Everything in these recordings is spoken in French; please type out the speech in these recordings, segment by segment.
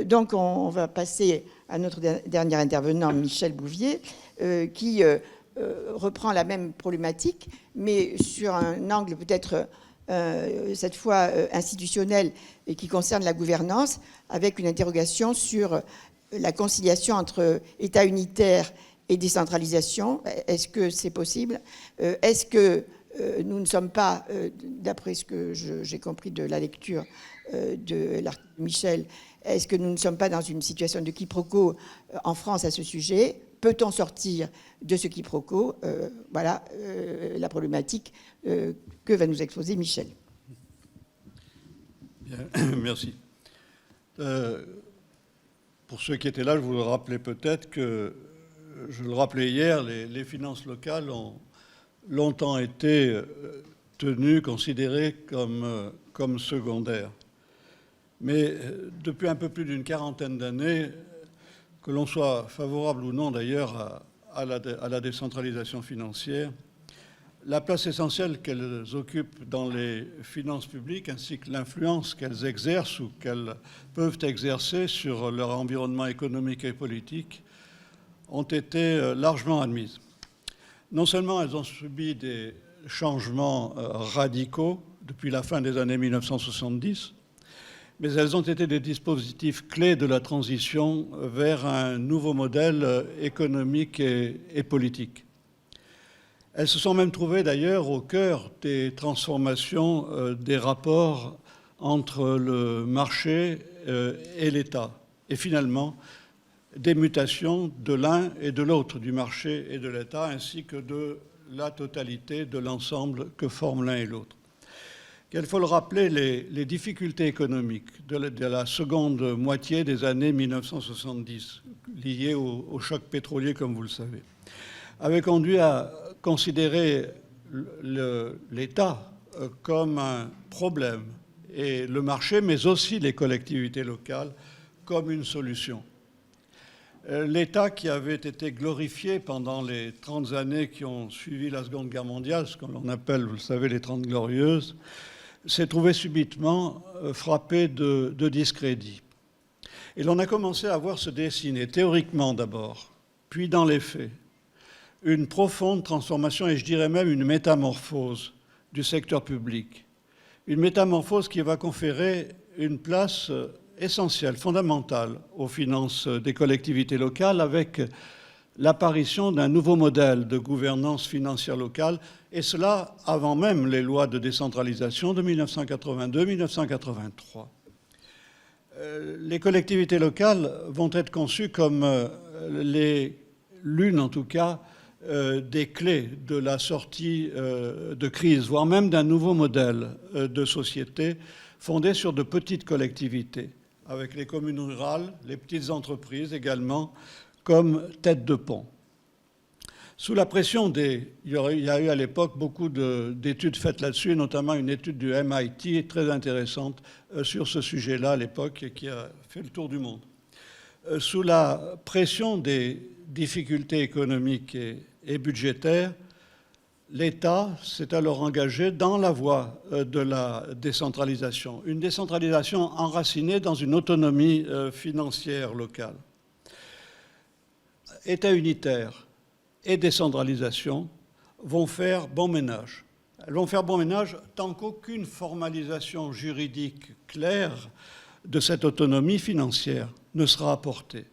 Donc, on va passer à notre dernier intervenant, Michel Bouvier, qui reprend la même problématique, mais sur un angle peut-être cette fois institutionnel et qui concerne la gouvernance, avec une interrogation sur la conciliation entre État unitaire et décentralisation. Est-ce que c'est possible? Est-ce que nous ne sommes pas, d'après ce que j'ai compris de la lecture de l'article de Michel, est-ce que nous ne sommes pas dans une situation de quiproquo en France à ce sujet? Peut-on sortir de ce quiproquo? Voilà la problématique que va nous exposer Michel. Bien, merci. Pour ceux qui étaient là, je vous le rappelais peut-être que, je le rappelais hier, les finances locales ont longtemps été tenues, considérées comme secondaires. Mais depuis un peu plus d'une quarantaine d'années, que l'on soit favorable ou non d'ailleurs à la décentralisation financière, la place essentielle qu'elles occupent dans les finances publiques ainsi que l'influence qu'elles exercent ou qu'elles peuvent exercer sur leur environnement économique et politique ont été largement admises. Non seulement elles ont subi des changements radicaux depuis la fin des années 1970, mais elles ont été des dispositifs clés de la transition vers un nouveau modèle économique et politique. Elles se sont même trouvées d'ailleurs au cœur des transformations des rapports entre le marché et l'État, et finalement des mutations de l'un et de l'autre, du marché et de l'État, ainsi que de la totalité de l'ensemble que forment l'un et l'autre. Il faut le rappeler, les difficultés économiques de la seconde moitié des années 1970, liées au choc pétrolier, comme vous le savez, avaient conduit à considérer l'État comme un problème et le marché, mais aussi les collectivités locales, comme une solution. L'État qui avait été glorifié pendant les 30 années qui ont suivi la Seconde Guerre mondiale, ce qu'on appelle, vous le savez, les 30 glorieuses, s'est trouvé subitement frappé de discrédit. Et l'on a commencé à voir se dessiner, théoriquement d'abord, puis dans les faits, une profonde transformation, et je dirais même une métamorphose du secteur public. Une métamorphose qui va conférer une place essentielle, fondamentale aux finances des collectivités locales, avec l'apparition d'un nouveau modèle de gouvernance financière locale, et cela avant même les lois de décentralisation de 1982-1983. Les collectivités locales vont être conçues comme l'une, en tout cas, des clés de la sortie de crise, voire même d'un nouveau modèle de société fondé sur de petites collectivités, avec les communes rurales, les petites entreprises également, comme tête de pont. Sous la pression il y a eu à l'époque beaucoup d'études faites là-dessus, notamment une étude du MIT très intéressante sur ce sujet-là à l'époque et qui a fait le tour du monde. Sous la pression des difficultés économiques et budgétaires, l'État s'est alors engagé dans la voie de la décentralisation, une décentralisation enracinée dans une autonomie financière locale. État unitaire et décentralisation vont faire bon ménage. Elles vont faire bon ménage tant qu'aucune formalisation juridique claire de cette autonomie financière ne sera apportée.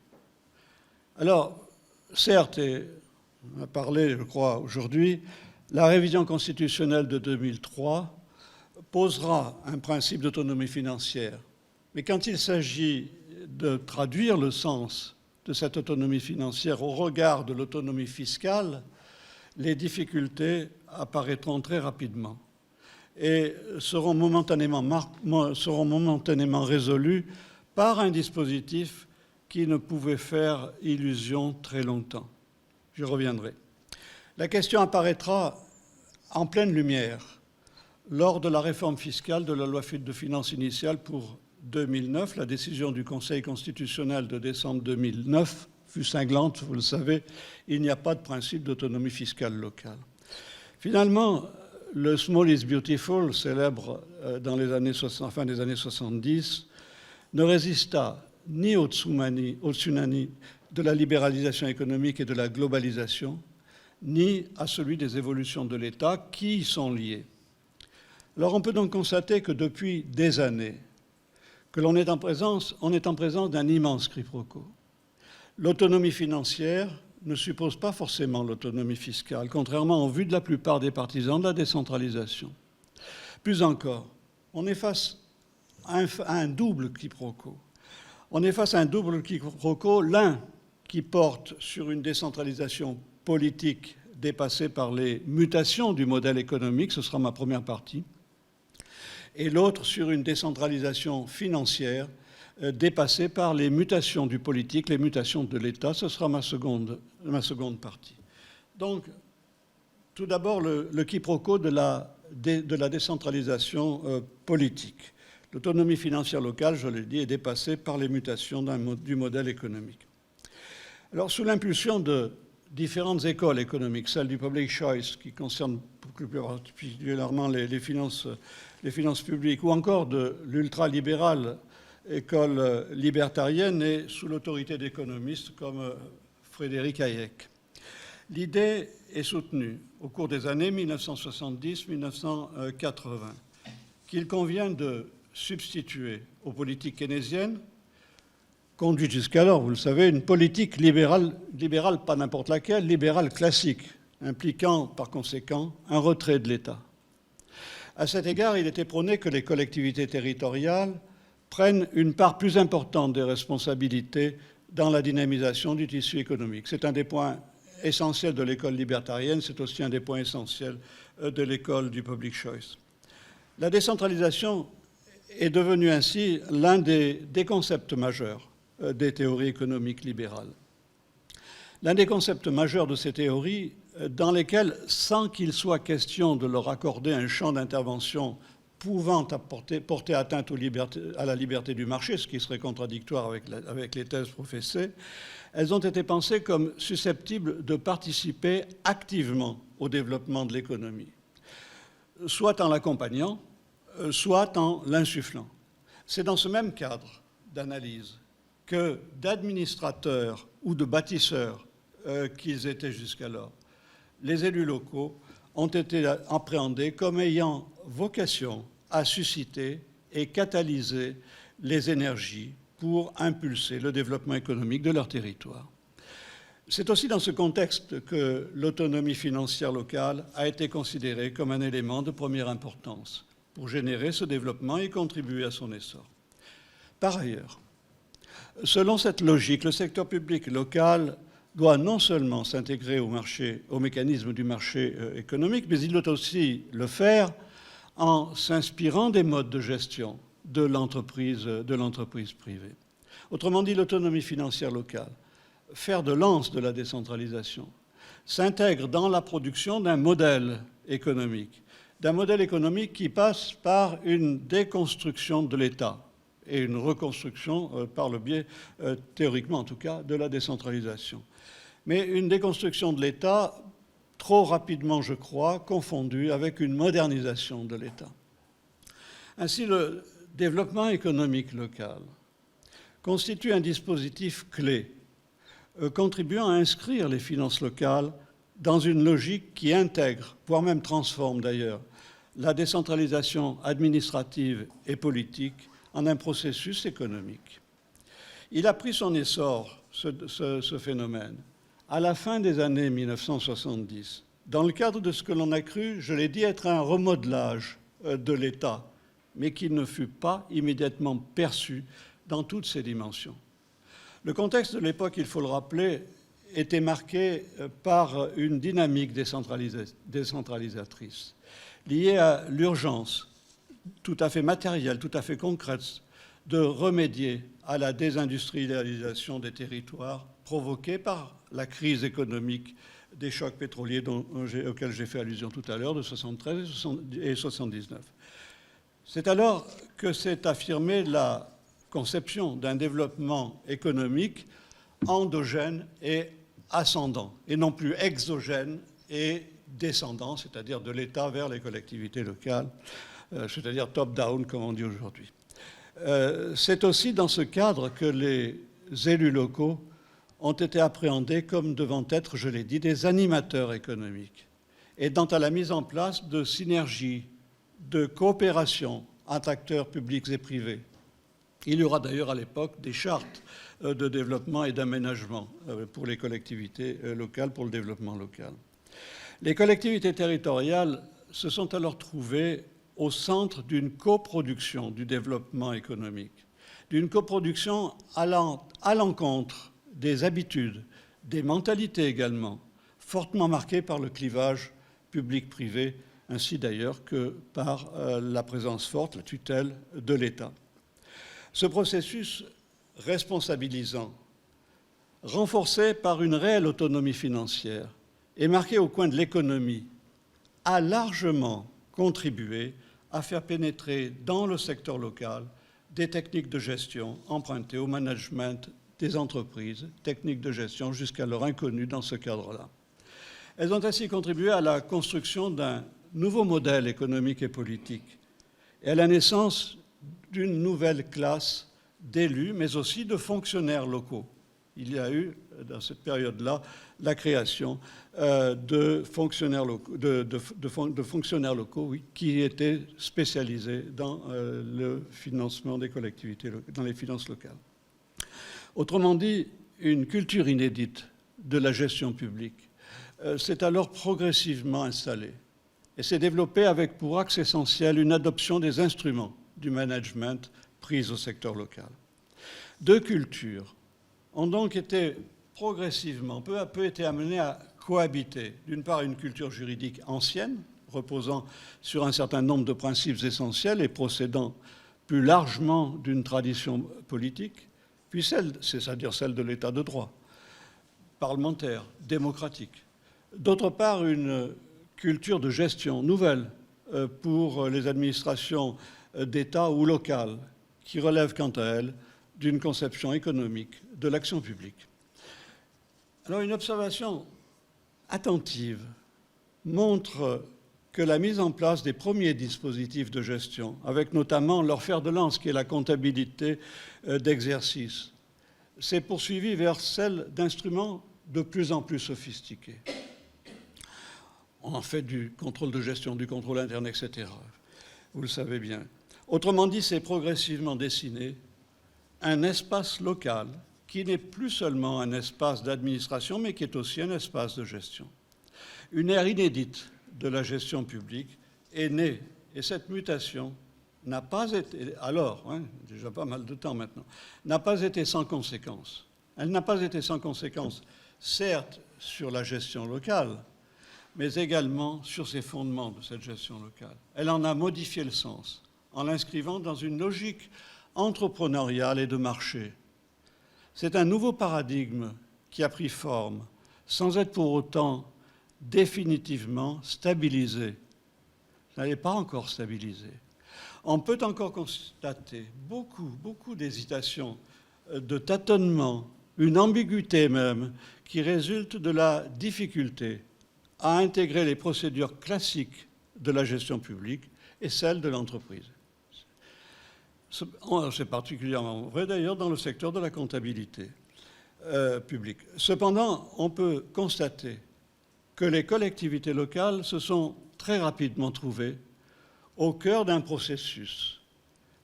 Alors, certes, et on a parlé, je crois, aujourd'hui, la révision constitutionnelle de 2003 posera un principe d'autonomie financière. Mais quand il s'agit de traduire le sens de cette autonomie financière au regard de l'autonomie fiscale, les difficultés apparaîtront très rapidement et seront momentanément résolues par un dispositif qui ne pouvait faire illusion très longtemps. Je reviendrai. La question apparaîtra en pleine lumière lors de la réforme fiscale de la loi de finances initiale pour 2009, la décision du Conseil constitutionnel de décembre 2009 fut cinglante, vous le savez, il n'y a pas de principe d'autonomie fiscale locale. Finalement, le Small is Beautiful, célèbre dans les années fin des années 70, ne résista ni au tsunami de la libéralisation économique et de la globalisation, ni à celui des évolutions de l'État qui y sont liées. Alors on peut donc constater que depuis des années, que l'on est en présence d'un immense quiproquo. L'autonomie financière ne suppose pas forcément l'autonomie fiscale, contrairement au vu de la plupart des partisans de la décentralisation. Plus encore, on est face à un double quiproquo. On est face à un double quiproquo, l'un qui porte sur une décentralisation politique dépassée par les mutations du modèle économique, ce sera ma première partie, et l'autre sur une décentralisation financière dépassée par les mutations du politique, les mutations de l'État, ce sera ma seconde partie. Donc, tout d'abord, le quiproquo de la décentralisation politique. L'autonomie financière locale, je l'ai dit, est dépassée par les mutations du modèle économique. Alors, sous l'impulsion de différentes écoles économiques, celle du public choice, qui concerne plus particulièrement les finances publiques, ou encore de l'ultralibérale école libertarienne et sous l'autorité d'économistes comme Frédéric Hayek. L'idée est soutenue au cours des années 1970-1980 qu'il convient de substituer aux politiques keynésiennes, conduite jusqu'alors, vous le savez, une politique libérale, pas n'importe laquelle, libérale classique, impliquant par conséquent un retrait de l'État. À cet égard, il était prôné que les collectivités territoriales prennent une part plus importante des responsabilités dans la dynamisation du tissu économique. C'est un des points essentiels de l'école libertarienne, c'est aussi un des points essentiels de l'école du public choice. La décentralisation est devenue ainsi l'un des concepts majeurs des théories économiques libérales. L'un des concepts majeurs de ces théories dans lesquelles, sans qu'il soit question de leur accorder un champ d'intervention pouvant porter atteinte à la liberté du marché, ce qui serait contradictoire avec les thèses professées, elles ont été pensées comme susceptibles de participer activement au développement de l'économie, soit en l'accompagnant, soit en l'insufflant. C'est dans ce même cadre d'analyse que d'administrateurs ou de bâtisseurs qu'ils étaient jusqu'alors, les élus locaux ont été appréhendés comme ayant vocation à susciter et catalyser les énergies pour impulser le développement économique de leur territoire. C'est aussi dans ce contexte que l'autonomie financière locale a été considérée comme un élément de première importance pour générer ce développement et contribuer à son essor. Par ailleurs, selon cette logique, le secteur public local doit non seulement s'intégrer au mécanisme du marché économique, mais il doit aussi le faire en s'inspirant des modes de gestion de l'entreprise privée. Autrement dit, l'autonomie financière locale, fer de lance de la décentralisation, s'intègre dans la production d'un modèle économique qui passe par une déconstruction de l'État et une reconstruction par le biais, théoriquement en tout cas, de la décentralisation. Mais une déconstruction de l'État, trop rapidement, je crois, confondue avec une modernisation de l'État. Ainsi, le développement économique local constitue un dispositif clé, contribuant à inscrire les finances locales dans une logique qui intègre, voire même transforme d'ailleurs, la décentralisation administrative et politique en un processus économique. Il a pris son essor, ce phénomène, à la fin des années 1970, dans le cadre de ce que l'on a cru, je l'ai dit, être un remodelage de l'État, mais qui ne fut pas immédiatement perçu dans toutes ses dimensions. Le contexte de l'époque, il faut le rappeler, était marqué par une dynamique décentralisatrice, liée à l'urgence tout à fait matérielle, tout à fait concrète, de remédier à la désindustrialisation des territoires provoquée par la crise économique des chocs pétroliers auxquels j'ai fait allusion tout à l'heure, de 1973 et 1979. C'est alors que s'est affirmée la conception d'un développement économique endogène et ascendant, et non plus exogène et descendant, c'est-à-dire de l'État vers les collectivités locales, c'est-à-dire top-down, comme on dit aujourd'hui. C'est aussi dans ce cadre que les élus locaux ont été appréhendés comme devant être, je l'ai dit, des animateurs économiques, aidant à la mise en place de synergies, de coopération entre acteurs publics et privés. Il y aura d'ailleurs à l'époque des chartes de développement et d'aménagement pour les collectivités locales, pour le développement local. Les collectivités territoriales se sont alors trouvées au centre d'une coproduction du développement économique, d'une coproduction allant à l'encontre des habitudes, des mentalités également, fortement marquées par le clivage public-privé, ainsi d'ailleurs que par la présence forte, la tutelle de l'État. Ce processus responsabilisant, renforcé par une réelle autonomie financière et marqué au coin de l'économie, a largement contribué à faire pénétrer dans le secteur local des techniques de gestion empruntées au management des entreprises, techniques de gestion jusqu'alors inconnues dans ce cadre-là. Elles ont ainsi contribué à la construction d'un nouveau modèle économique et politique et à la naissance d'une nouvelle classe d'élus, mais aussi de fonctionnaires locaux. Il y a eu, dans cette période-là, la création de fonctionnaires locaux oui, qui étaient spécialisés dans le financement des collectivités, dans les finances locales. Autrement dit, une culture inédite de la gestion publique s'est alors progressivement installée et s'est développée avec pour axe essentiel une adoption des instruments du management pris au secteur local. Deux cultures ont donc été progressivement, peu à peu, été amenées à cohabiter. D'une part, une culture juridique ancienne, reposant sur un certain nombre de principes essentiels et procédant plus largement d'une tradition politique, puis c'est-à-dire celle de l'état de droit, parlementaire, démocratique. D'autre part, une culture de gestion nouvelle pour les administrations d'État ou locales, qui relève quant à elle d'une conception économique de l'action publique. Alors une observation attentive montre que la mise en place des premiers dispositifs de gestion, avec notamment leur fer de lance qui est la comptabilité d'exercice, s'est poursuivie vers celle d'instruments de plus en plus sophistiqués. On en fait du contrôle de gestion, du contrôle interne, etc. Vous le savez bien. Autrement dit, c'est progressivement dessiné un espace local qui n'est plus seulement un espace d'administration, mais qui est aussi un espace de gestion. Une ère inédite de la gestion publique est née, et cette mutation n'a pas été, alors, déjà pas mal de temps maintenant, n'a pas été sans conséquences. Elle n'a pas été sans conséquences, certes, sur la gestion locale, mais également sur ses fondements de cette gestion locale. Elle en a modifié le sens, en l'inscrivant dans une logique entrepreneuriale et de marché. C'est un nouveau paradigme qui a pris forme, sans être pour autant définitivement stabilisé. Ça n'est pas encore stabilisé. On peut encore constater beaucoup d'hésitations, de tâtonnements, une ambiguïté même, qui résulte de la difficulté à intégrer les procédures classiques de la gestion publique et celles de l'entreprise. C'est particulièrement vrai d'ailleurs dans le secteur de la comptabilité publique. Cependant, on peut constater que les collectivités locales se sont très rapidement trouvées au cœur d'un processus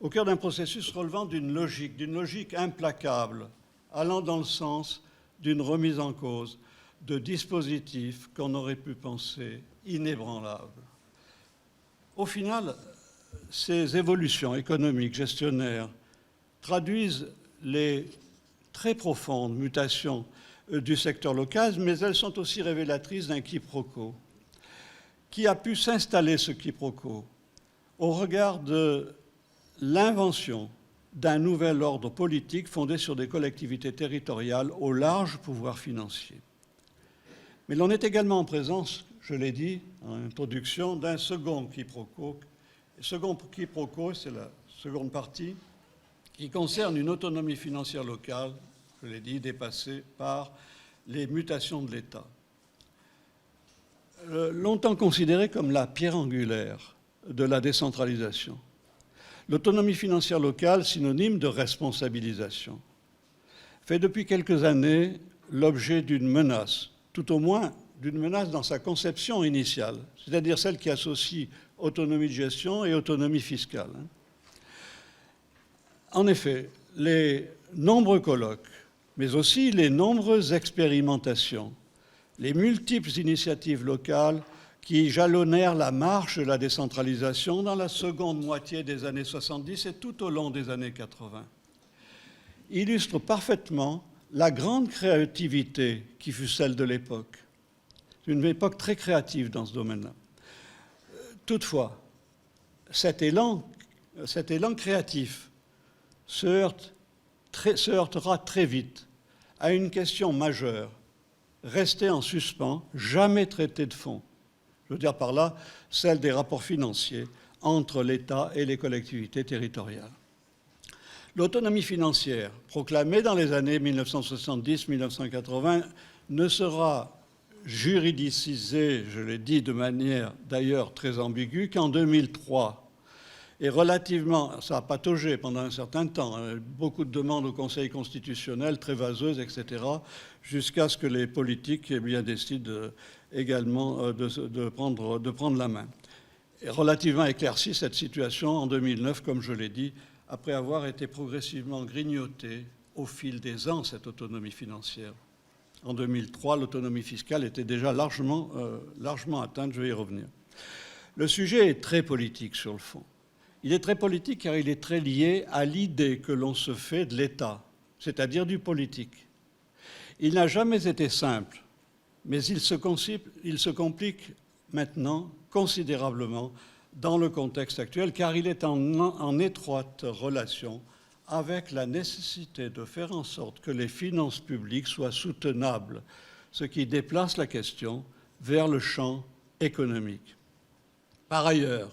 relevant d'une logique implacable, allant dans le sens d'une remise en cause de dispositifs qu'on aurait pu penser inébranlables. Au final, ces évolutions économiques, gestionnaires, traduisent les très profondes mutations du secteur local, mais elles sont aussi révélatrices d'un quiproquo. Qui a pu s'installer ce quiproquo au regard de l'invention d'un nouvel ordre politique fondé sur des collectivités territoriales au large pouvoir financier. Mais l'on est également en présence, je l'ai dit en introduction, d'un second quiproquo. Le second quiproquo, c'est la seconde partie, qui concerne une autonomie financière locale, je l'ai dit, dépassée par les mutations de l'État. Longtemps considérée comme la pierre angulaire de la décentralisation, L'autonomie financière locale, synonyme de responsabilisation, fait depuis quelques années l'objet d'une menace, tout au moins d'une menace dans sa conception initiale, c'est-à-dire celle qui associe autonomie de gestion et autonomie fiscale. En effet, les nombreux colloques, mais aussi les nombreuses expérimentations, les multiples initiatives locales qui jalonnèrent la marche de la décentralisation dans la seconde moitié des années 70 et tout au long des années 80, illustrent parfaitement la grande créativité qui fut celle de l'époque. C'est une époque très créative dans ce domaine-là. Toutefois, cet élan créatif se heurtera très vite à une question majeure, restée en suspens, jamais traitée de fond. Je veux dire par là celle des rapports financiers entre l'État et les collectivités territoriales. L'autonomie financière, proclamée dans les années 1970-1980, ne sera juridicisée, je l'ai dit de manière d'ailleurs très ambiguë, qu'en 2003. Et relativement, ça a pataugé pendant un certain temps, beaucoup de demandes au Conseil constitutionnel, très vaseuses, etc., jusqu'à ce que les politiques décident également de prendre la main. Et relativement éclaircie cette situation en 2009, comme je l'ai dit, après avoir été progressivement grignotée au fil des ans, cette autonomie financière. En 2003, l'autonomie fiscale était déjà largement atteinte, je vais y revenir. Le sujet est très politique sur le fond. Il est très politique car il est très lié à l'idée que l'on se fait de l'État, c'est-à-dire du politique. Il n'a jamais été simple, mais il se complique maintenant considérablement dans le contexte actuel, car il est en étroite relation avec la nécessité de faire en sorte que les finances publiques soient soutenables, ce qui déplace la question vers le champ économique. Par ailleurs,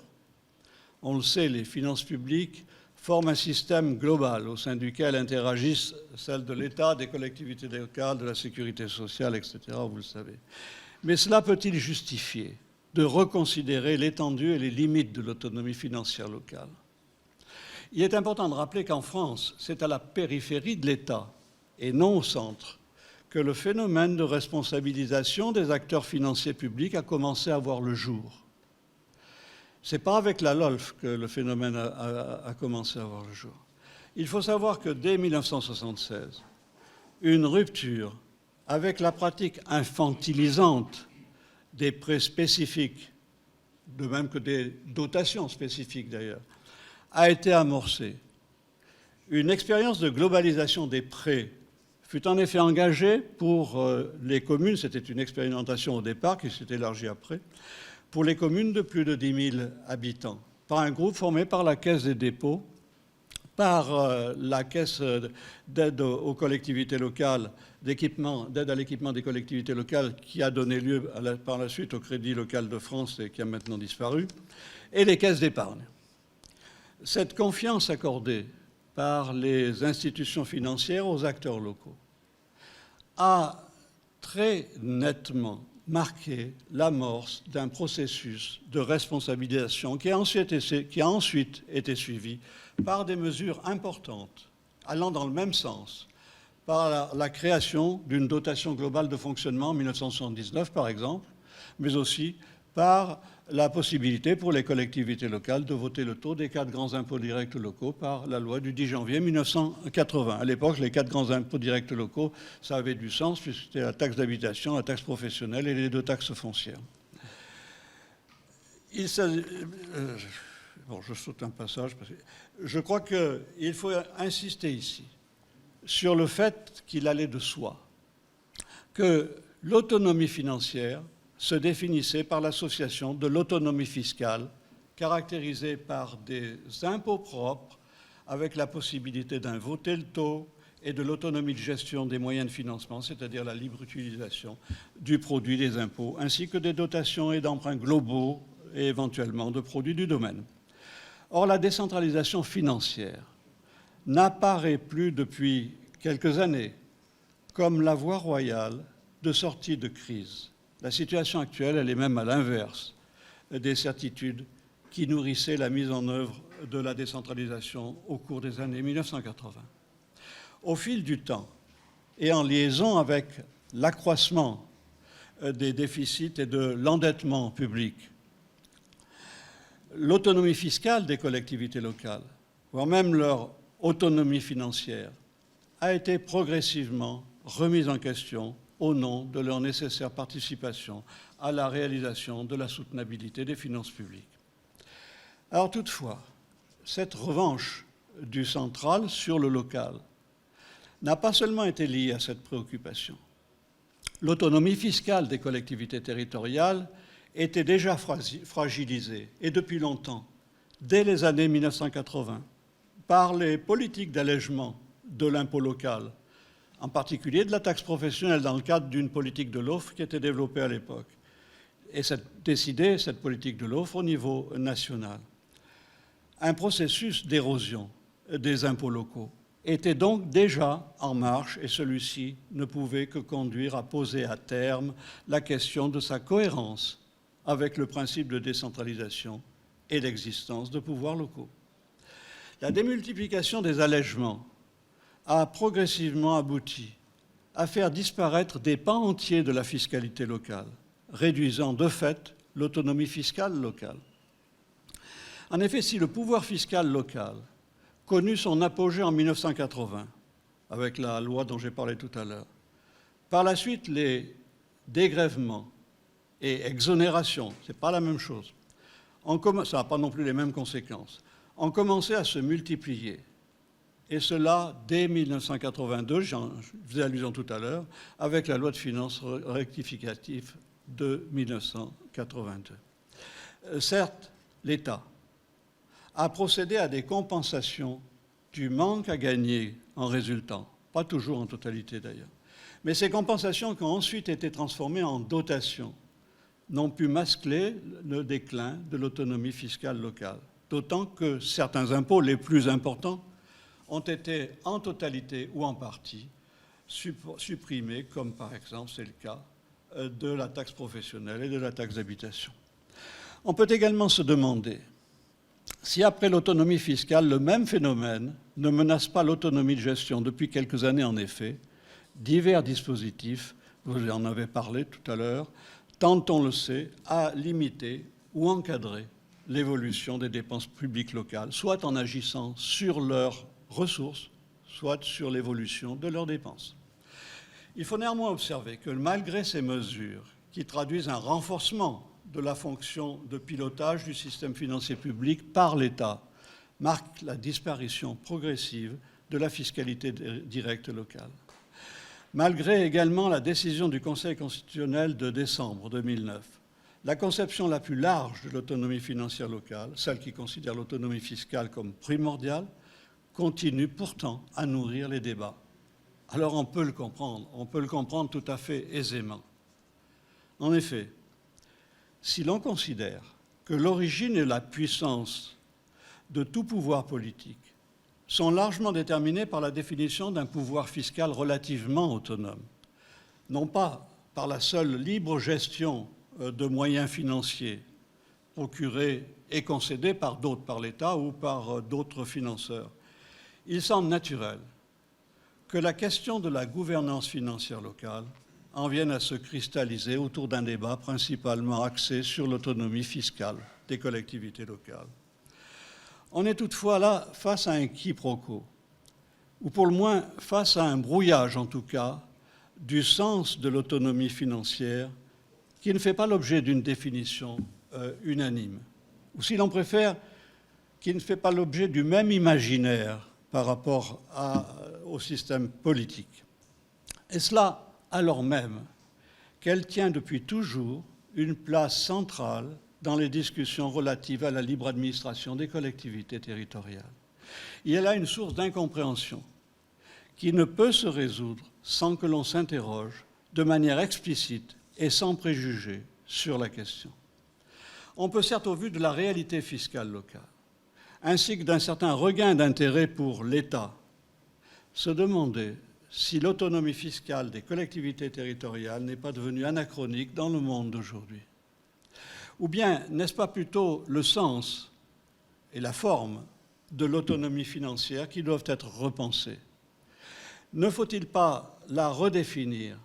on le sait, les finances publiques forment un système global au sein duquel interagissent celles de l'État, des collectivités locales, de la sécurité sociale, etc., vous le savez. Mais cela peut-il justifier de reconsidérer l'étendue et les limites de l'autonomie financière locale? Il est important de rappeler qu'en France, c'est à la périphérie de l'État et non au centre que le phénomène de responsabilisation des acteurs financiers publics a commencé à voir le jour. Ce n'est pas avec la LOLF que le phénomène a commencé à voir le jour. Il faut savoir que dès 1976, une rupture avec la pratique infantilisante des prêts spécifiques, de même que des dotations spécifiques d'ailleurs, a été amorcée. Une expérience de globalisation des prêts fut en effet engagée pour les communes, c'était une expérimentation au départ qui s'est élargie après, pour les communes de plus de 10 000 habitants, par un groupe formé par la Caisse des dépôts, par la Caisse d'aide aux collectivités locales, d'aide à l'équipement des collectivités locales, qui a donné lieu par la suite au Crédit local de France et qui a maintenant disparu, et les caisses d'épargne. Cette confiance accordée par les institutions financières aux acteurs locaux a très nettement marqué l'amorce d'un processus de responsabilisation qui a ensuite été suivi par des mesures importantes allant dans le même sens, par la création d'une dotation globale de fonctionnement en 1979 par exemple, mais aussi par la possibilité pour les collectivités locales de voter le taux des 4 grands impôts directs locaux par la loi du 10 janvier 1980. À l'époque, les 4 grands impôts directs locaux, ça avait du sens puisque c'était la taxe d'habitation, la taxe professionnelle et les 2 taxes foncières. Bon, je saute un passage parce que je crois qu'il faut insister ici sur le fait qu'il allait de soi que l'autonomie financière se définissait par l'association de l'autonomie fiscale, caractérisée par des impôts propres, avec la possibilité d'un voter le taux, et de l'autonomie de gestion des moyens de financement, c'est-à-dire la libre utilisation du produit des impôts, ainsi que des dotations et d'emprunts globaux et éventuellement de produits du domaine. Or, la décentralisation financière n'apparaît plus depuis quelques années comme la voie royale de sortie de crise. La situation actuelle, elle est même à l'inverse des certitudes qui nourrissaient la mise en œuvre de la décentralisation au cours des années 1980. Au fil du temps, et en liaison avec l'accroissement des déficits et de l'endettement public, l'autonomie fiscale des collectivités locales, voire même leur autonomie financière, a été progressivement remise en question au nom de leur nécessaire participation à la réalisation de la soutenabilité des finances publiques. Alors toutefois, cette revanche du central sur le local n'a pas seulement été liée à cette préoccupation. L'autonomie fiscale des collectivités territoriales était déjà fragilisée, et depuis longtemps, dès les années 1980, par les politiques d'allègement de l'impôt local, en particulier de la taxe professionnelle dans le cadre d'une politique de l'offre qui était développée à l'époque, et décidée, cette politique de l'offre, au niveau national. Un processus d'érosion des impôts locaux était donc déjà en marche, et celui-ci ne pouvait que conduire à poser à terme la question de sa cohérence avec le principe de décentralisation et l'existence de pouvoirs locaux. La démultiplication des allègements a progressivement abouti à faire disparaître des pans entiers de la fiscalité locale, réduisant de fait l'autonomie fiscale locale. En effet, si le pouvoir fiscal local connut son apogée en 1980, avec la loi dont j'ai parlé tout à l'heure, par la suite, les dégrèvements et exonérations, ce n'est pas la même chose, ça n'a pas non plus les mêmes conséquences, ont commencé à se multiplier. Et cela dès 1982, j'en faisais allusion tout à l'heure, avec la loi de finances rectificative de 1982. Certes, l'État a procédé à des compensations du manque à gagner en résultant, pas toujours en totalité d'ailleurs, mais ces compensations qui ont ensuite été transformées en dotations n'ont pu masquer le déclin de l'autonomie fiscale locale, d'autant que certains impôts les plus importants ont été en totalité ou en partie supprimés, comme par exemple c'est le cas de la taxe professionnelle et de la taxe d'habitation. On peut également se demander si après l'autonomie fiscale, le même phénomène ne menace pas l'autonomie de gestion. Depuis quelques années, en effet, divers dispositifs, vous en avez parlé tout à l'heure, tendent, on le sait, à limiter ou encadrer l'évolution des dépenses publiques locales, soit en agissant sur leurs ressources, soit sur l'évolution de leurs dépenses. Il faut néanmoins observer que malgré ces mesures qui traduisent un renforcement de la fonction de pilotage du système financier public par l'État, marquent la disparition progressive de la fiscalité directe locale. Malgré également la décision du Conseil constitutionnel de décembre 2009, la conception la plus large de l'autonomie financière locale, celle qui considère l'autonomie fiscale comme primordiale, continue pourtant à nourrir les débats. Alors on peut le comprendre tout à fait aisément. En effet, si l'on considère que l'origine et la puissance de tout pouvoir politique sont largement déterminées par la définition d'un pouvoir fiscal relativement autonome, non pas par la seule libre gestion de moyens financiers procurés et concédés par d'autres, par l'État ou par d'autres financeurs, il semble naturel que la question de la gouvernance financière locale en vienne à se cristalliser autour d'un débat principalement axé sur l'autonomie fiscale des collectivités locales. On est toutefois là face à un quiproquo, ou pour le moins face à un brouillage en tout cas, du sens de l'autonomie financière qui ne fait pas l'objet d'une définition unanime, ou si l'on préfère, qui ne fait pas l'objet du même imaginaire par rapport au système politique. Et cela alors même qu'elle tient depuis toujours une place centrale dans les discussions relatives à la libre administration des collectivités territoriales. Il y a là une source d'incompréhension qui ne peut se résoudre sans que l'on s'interroge de manière explicite et sans préjugés sur la question. On peut certes, au vu de la réalité fiscale locale, ainsi que d'un certain regain d'intérêt pour l'État, se demander si l'autonomie fiscale des collectivités territoriales n'est pas devenue anachronique dans le monde d'aujourd'hui. Ou bien n'est-ce pas plutôt le sens et la forme de l'autonomie financière qui doivent être repensées. Ne faut-il pas la redéfinir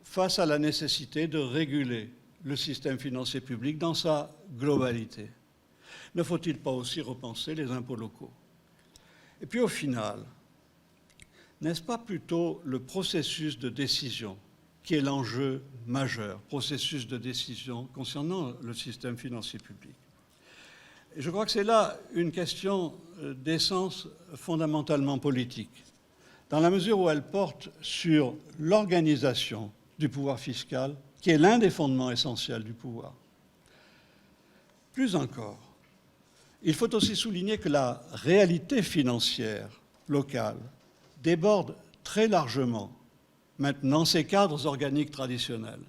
face à la nécessité de réguler le système financier public dans sa globalité? Ne faut-il pas aussi repenser les impôts locaux? Et puis au final, n'est-ce pas plutôt le processus de décision qui est l'enjeu majeur, processus de décision concernant le système financier public? Et je crois que c'est là une question d'essence fondamentalement politique, dans la mesure où elle porte sur l'organisation du pouvoir fiscal, qui est l'un des fondements essentiels du pouvoir. Plus encore, il faut aussi souligner que la réalité financière locale déborde très largement maintenant ces cadres organiques traditionnels,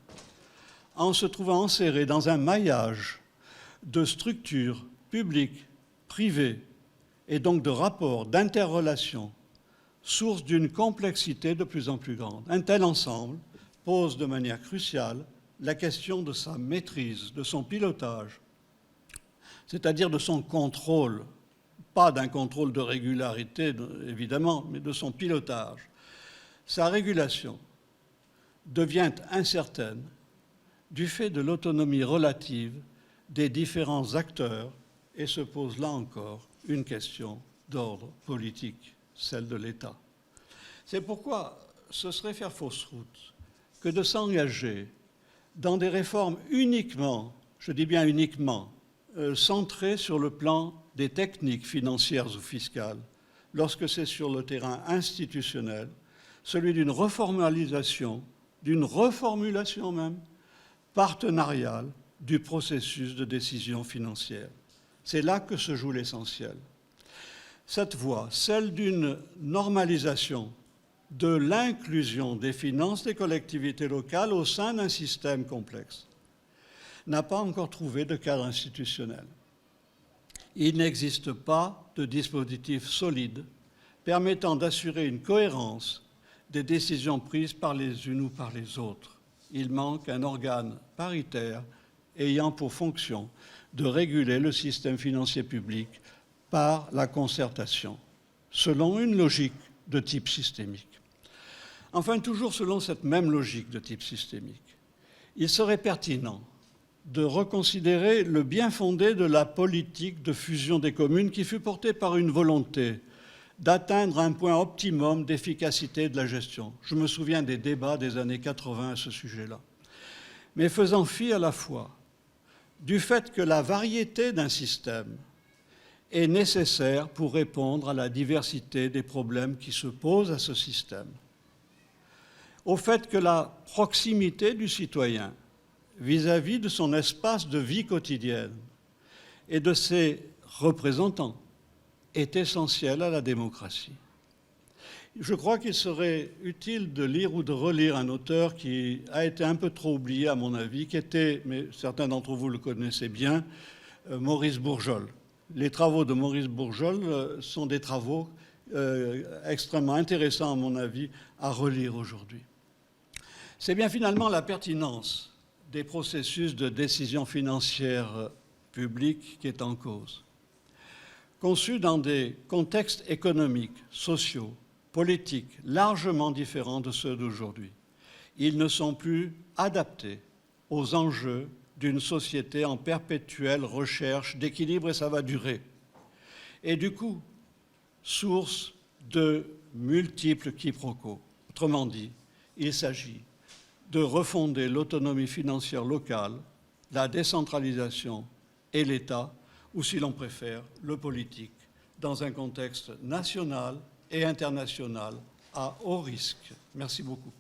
en se trouvant enserrés dans un maillage de structures publiques, privées, et donc de rapports, d'interrelations, source d'une complexité de plus en plus grande. Un tel ensemble pose de manière cruciale la question de sa maîtrise, de son pilotage, c'est-à-dire de son contrôle, pas d'un contrôle de régularité, évidemment, mais de son pilotage. Sa régulation devient incertaine du fait de l'autonomie relative des différents acteurs et se pose là encore une question d'ordre politique, celle de l'État. C'est pourquoi ce serait faire fausse route que de s'engager dans des réformes uniquement, je dis bien uniquement, centrées sur le plan des techniques financières ou fiscales, lorsque c'est sur le terrain institutionnel, celui d'une reformulation même, partenariale du processus de décision financière. C'est là que se joue l'essentiel. Cette voie, celle d'une normalisation de l'inclusion des finances des collectivités locales au sein d'un système complexe, n'a pas encore trouvé de cadre institutionnel. Il n'existe pas de dispositif solide permettant d'assurer une cohérence des décisions prises par les unes ou par les autres. Il manque un organe paritaire ayant pour fonction de réguler le système financier public par la concertation, selon une logique de type systémique. Enfin, toujours selon cette même logique de type systémique, il serait pertinent de reconsidérer le bien-fondé de la politique de fusion des communes qui fut portée par une volonté d'atteindre un point optimum d'efficacité de la gestion. Je me souviens des débats des années 80 à ce sujet-là. Mais faisant fi à la fois du fait que la variété d'un système est nécessaire pour répondre à la diversité des problèmes qui se posent à ce système, au fait que la proximité du citoyen vis-à-vis de son espace de vie quotidienne et de ses représentants est essentielle à la démocratie. Je crois qu'il serait utile de lire ou de relire un auteur qui a été un peu trop oublié à mon avis, qui était, mais certains d'entre vous le connaissez bien, Maurice Bourgeol. Les travaux de Maurice Bourgeol sont des travaux extrêmement intéressants à mon avis à relire aujourd'hui. C'est bien finalement la pertinence des processus de décision financière publique qui est en cause. Conçus dans des contextes économiques, sociaux, politiques largement différents de ceux d'aujourd'hui, ils ne sont plus adaptés aux enjeux d'une société en perpétuelle recherche d'équilibre, et ça va durer. Et du coup, source de multiples quiproquos. Autrement dit, il s'agit de refonder l'autonomie financière locale, la décentralisation et l'État, ou si l'on préfère, le politique, dans un contexte national et international à haut risque. Merci beaucoup.